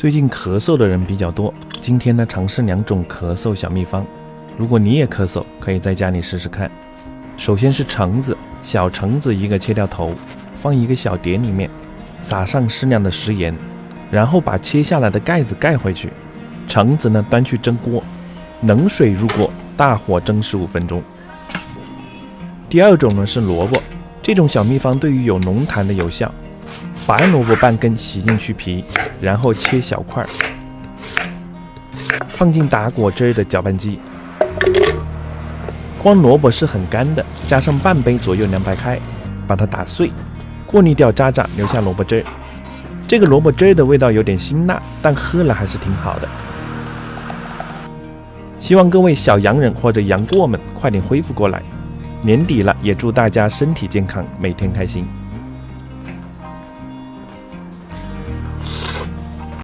最近咳嗽的人比较多，今天呢尝试2种咳嗽小秘方。如果你也咳嗽，可以在家里试试看。首先是橙子，小橙子1个切掉头，放一个小碟里面，撒上适量的食盐，然后把切下来的盖子盖回去。橙子呢端去蒸锅，冷水入锅，大火蒸15分钟。第2种呢是萝卜，这种小秘方对于有浓痰的有效。白萝卜半根洗净去皮，然后切小块，放进打果汁的搅拌机。光萝卜是很干的，加上半杯左右凉白开，把它打碎，过滤掉渣渣，留下萝卜汁。这个萝卜汁的味道有点辛辣，但喝了还是挺好的。希望各位小阳人或者阳过们快点恢复过来。年底了，也祝大家身体健康，每天开心。